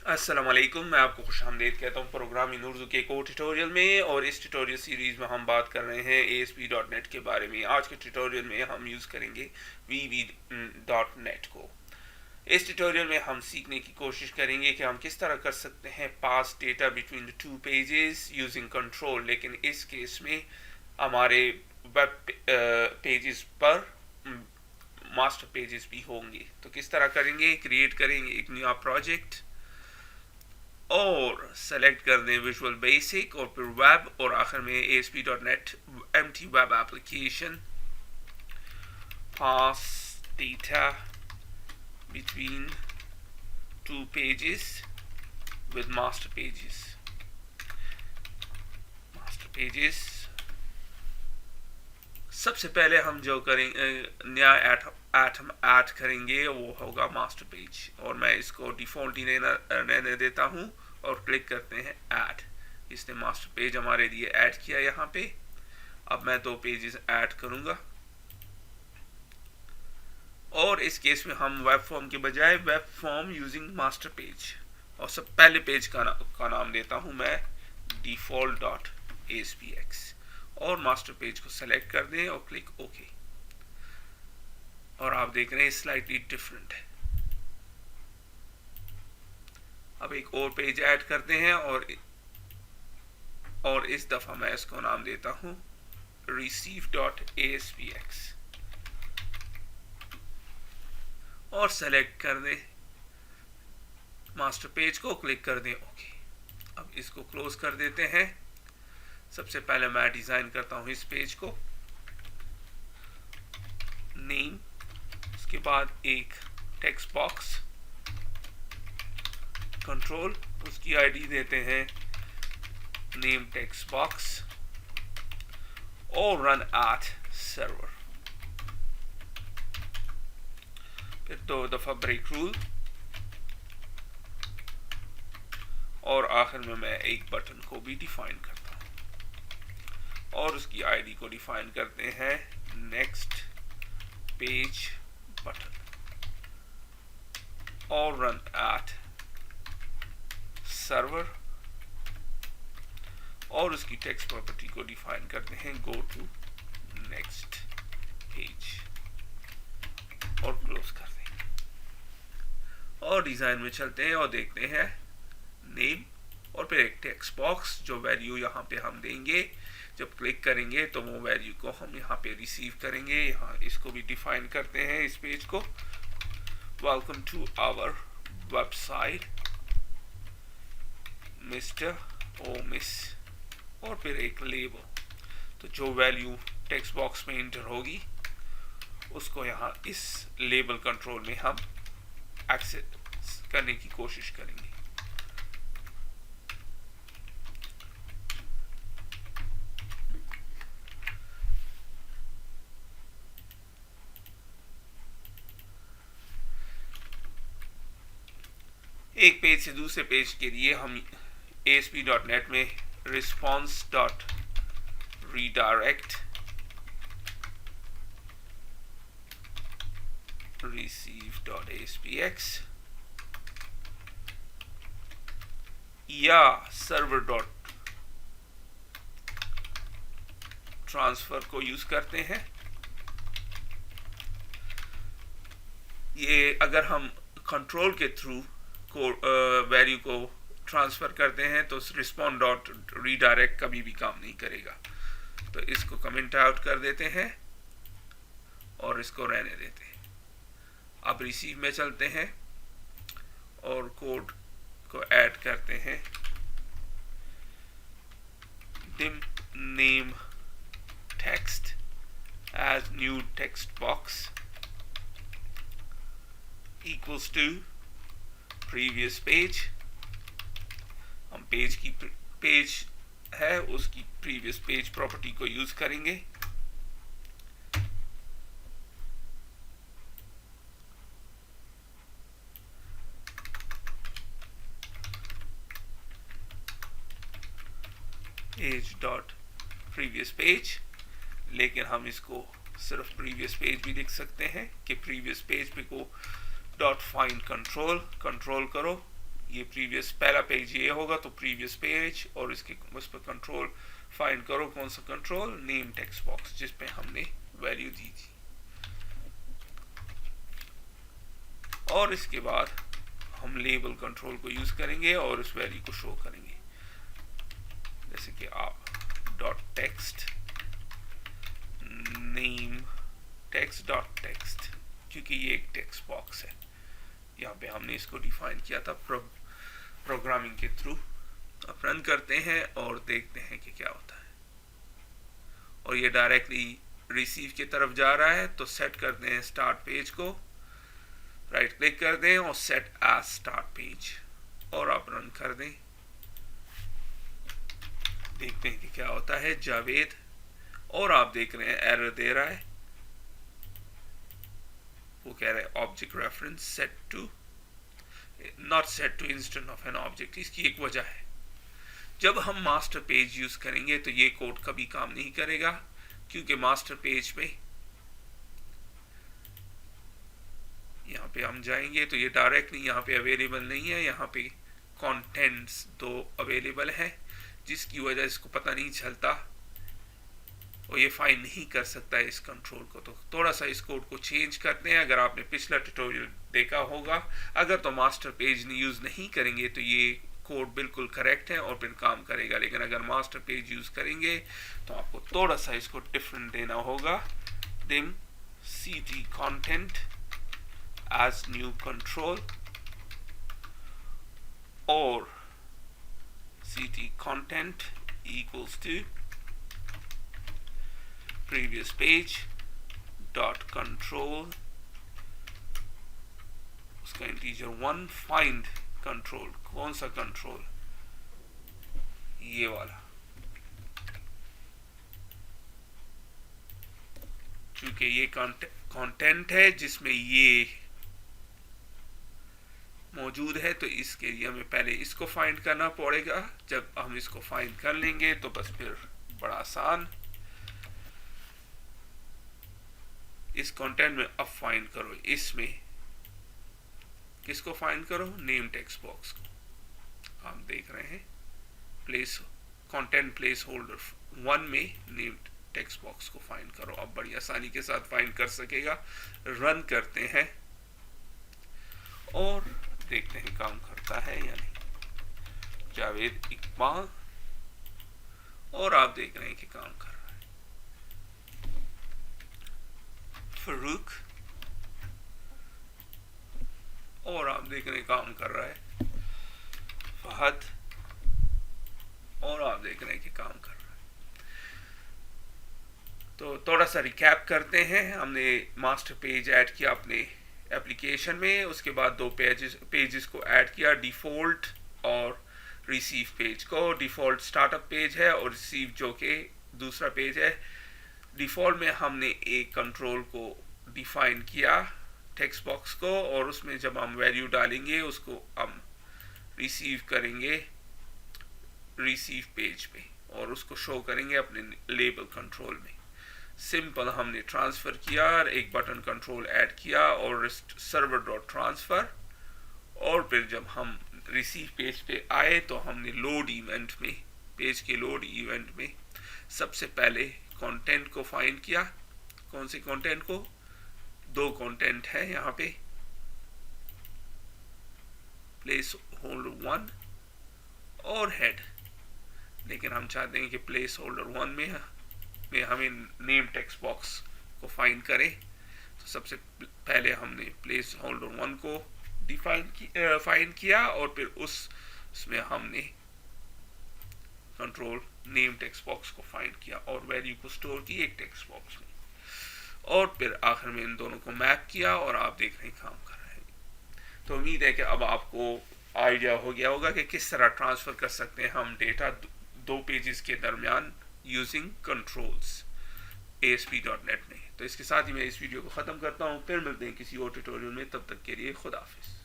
अस्सलामुअलैकुम। मैं आपको खुशामदीद कहता हूँ प्रोग्रामिंग उर्दू के एक और ट्यूटोरियल में। और इस ट्यूटोरियल सीरीज़ में हम बात कर रहे हैं ASP.NET के बारे में। आज के ट्यूटोरियल में हम यूज़ करेंगे VB.NET को। इस ट्यूटोरियल में हम सीखने की कोशिश करेंगे कि हम किस तरह कर सकते हैं pass data between the two pages using control. लेकिन इस केस में हमारे वेब पेजेस पर मास्टर पेजेस भी होंगे। तो किस तरह करेंगे? क्रिएट करेंगे एक नया प्रोजेक्ट और सेलेक्ट कर दें विजुअल बेसिक और फिर वेब और आखिर में ASP.NET empty web application pass data between two pages with master pages। सबसे पहले हम जो करेंगे नया एटम ऐड करेंगे वो होगा मास्टर पेज, और मैं इसको डिफॉल्ट ही रहने देता हूँ और क्लिक करते हैं ऐड। इसने मास्टर पेज हमारे लिए ऐड किया यहाँ पे। अब मैं 2 पेजेस ऐड करूँगा और इस केस में हम वेब फॉर्म के बजाय web form using master page, और सब पहले पेज का नाम देता हूँ मैं default.aspx और मास्टर पेज को सेलेक्ट कर दें और क्लिक ओके। और आप देख रहे हैं स्लाइटली डिफरेंट है। अब एक और पेज ऐड करते हैं और इस दफा मैं इसको नाम देता हूँ receive.aspx और सेलेक्ट कर दें मास्टर पेज को, क्लिक कर दें ओके। अब इसको क्लोज कर देते हैं। सबसे पहले मैं डिजाइन करता हूं इस पेज को, नेम, उसके बाद एक टेक्स्ट बॉक्स, कंट्रोल, उसकी आईडी देते हैं नेम टेक्स्ट बॉक्स और रन एट सर्वर। फिर 2 दफा ब्रेक रूल और आखिर में मैं एक बटन को भी डिफाइन करता हूं और उसकी आईडी को डिफाइन करते हैं नेक्स्ट पेज बटन और रन एट सर्वर, और उसकी टेक्स्ट प्रॉपर्टी को डिफाइन करते हैं गो टू नेक्स्ट पेज और क्लोज कर देंगे। और डिजाइन में चलते हैं और देखते हैं नेम और फिर एक टेक्स्ट बॉक्स, जो वैल्यू यहाँ पे हम देंगे जब क्लिक करेंगे तो वो वैल्यू को हम यहाँ पे रिसीव करेंगे। यहाँ इसको भी डिफाइन करते हैं इस पेज को, welcome to our website mister or miss, और फिर एक लेबल। तो जो वैल्यू टेक्स्ट बॉक्स में इंटर होगी उसको यहाँ इस लेबल कंट्रोल में हम एक्सेस करने की कोशिश करेंगे। एक पेज से दूसरे पेज के लिए हम ASP.NET में response.redirect receive.aspx या server.transfer को यूज करते हैं। ये अगर हम कंट्रोल के थ्रू वैल्यू को ट्रांसफर करते हैं तो respond.redirect कभी भी काम नहीं करेगा। तो इसको कमेंट आउट कर देते हैं और इसको रहने देते हैं। अब रिसीव में चलते हैं और कोड को ऐड करते हैं dim name text as new text box equals to previous page। हम पेज है उसकी प्रीवियस पेज प्रॉपर्टी को यूज करेंगे। पेज डॉट प्रीवियस पेज, लेकिन हम इसको सिर्फ प्रीवियस पेज भी लिख सकते हैं कि प्रीवियस पेज पे को डॉट फाइंड कंट्रोल करो, ये प्रीवियस पहला पेज ये होगा तो प्रीवियस पेज, और इसके उस पर कंट्रोल फाइंड करो, कौन सा कंट्रोल, नेम टेक्स्ट बॉक्स जिसपे हमने वैल्यू दी थी। और इसके बाद हम लेबल कंट्रोल को यूज करेंगे और उस वैल्यू को शो करेंगे, जैसे कि आप dot text name text dot text, क्योंकि ये एक टेक्स्ट बॉक्स है। यहाँ पे हमने इसको डिफाइन किया था प्रोग्रामिंग के थ्रू। अब रन करते हैं और देखते हैं कि क्या होता है। और ये डायरेक्टली रिसीव की तरफ जा रहा है, तो सेट करते हैं स्टार्ट पेज को, राइट क्लिक कर दें और सेट एज स्टार्ट पेज, और आप रन कर दें। देखते हैं कि क्या होता है। जावेद, और आप देख रहे हैं एरर दे रहा है, वो कह रहा है object reference set to not set to instance of an object. इसकी एक वजह है, जब हम मास्टर पेज यूज करेंगे तो ये कोड कभी काम नहीं करेगा, क्योंकि मास्टर पेज पे यहाँ पे हम जाएंगे तो ये डायरेक्टली यहाँ पे अवेलेबल नहीं है, यहाँ पे कंटेंट्स दो अवेलेबल है, जिसकी वजह इसको पता नहीं चलता और ये फाइंड नहीं कर सकता इस कंट्रोल को। तो थोड़ा सा इस कोड को चेंज करते हैं। अगर आपने पिछला ट्यूटोरियल देखा होगा, अगर तो मास्टर पेज यूज नहीं करेंगे तो ये कोड बिल्कुल करेक्ट है और फिर काम करेगा, लेकिन अगर मास्टर पेज यूज करेंगे तो आपको थोड़ा सा इसको डिफरेंट देना होगा। dim ct content as new control or ct content equals to previous page dot control, उसका इंटीजर 1 फाइंड कंट्रोल, कौन सा कंट्रोल, ये वाला, क्योंकि ये कंटेंट है जिसमें ये मौजूद है, तो इसके लिए हमें पहले इसको फाइंड करना पड़ेगा। जब हम इसको फाइंड कर लेंगे तो बस फिर बड़ा आसान। इस कंटेंट में अब फाइंड करो, इसमें किसको फाइंड करो, नेम टेक्स्ट बॉक्स को। आप देख रहे हैं प्लेस कंटेंट प्लेस होल्डर 1 में नेम टेक्स्ट बॉक्स को फाइंड करो। अब बड़ी आसानी के साथ फाइंड कर सकेगा। रन करते हैं और देखते हैं काम करता है या नहीं। जावेद इकबाल, और आप देख रहे हैं कि काम कर रहा है। फरूक, और आप देख रहे हैं काम कर रहा है। फहद, और आप देख रहे हैं कि काम कर रहा है। तो थोड़ा सा रिकैप करते हैं। हमने मास्टर पेज ऐड किया अपने एप्लीकेशन में, उसके बाद दो पेजेस को ऐड किया, डिफॉल्ट और रिसीव पेज को। डिफॉल्ट स्टार्टअप पेज है और रिसीव जो कि दूसरा पेज है। डिफॉल्ट में हमने एक कंट्रोल को डिफाइन किया टेक्स्ट बॉक्स को, और उसमें जब हम वैल्यू डालेंगे उसको हम रिसीव करेंगे रिसीव पेज पे, और उसको शो करेंगे अपने लेबल कंट्रोल में। सिंपल हमने ट्रांसफर किया, एक बटन कंट्रोल ऐड किया और सर्वर डॉट ट्रांसफर, और फिर जब हम रिसीव पेज पे आए तो हमने लोड इवेंट में, पेज के लोड इवेंट में सबसे पहले कंटेंट को फाइंड किया। कौन से कंटेंट को, दो कंटेंट है यहाँ पे, प्लेस होल्डर 1 और हेड, लेकिन हम चाहते हैं कि प्लेस होल्डर 1 में हमें नेम टेक्स्ट बॉक्स को फाइंड करें। तो सबसे पहले हमने प्लेस होल्डर 1 को फाइंड किया, और फिर उसमें हमने कंट्रोल नेम टेक्स्ट बॉक्स को फाइंड किया और वैल्यू को स्टोर की एक टेक्स्ट बॉक्स में, और फिर आखिर में इन दोनों को मैप किया, और आप देख रहे हैं काम कर रहे हैं। तो उम्मीद है कि अब आपको आइडिया हो गया होगा कि किस तरह ट्रांसफर कर सकते हैं हम डेटा दो पेजेस के दरमियान यूजिंग कंट्रोल्स ASP.NET में। तो इसके साथ ही मैं इस वीडियो को ख़त्म करता हूँ। फिर मिलते हैं किसी और ट्यूटोरियल में, तब तक के लिए खुदा हाफिज़।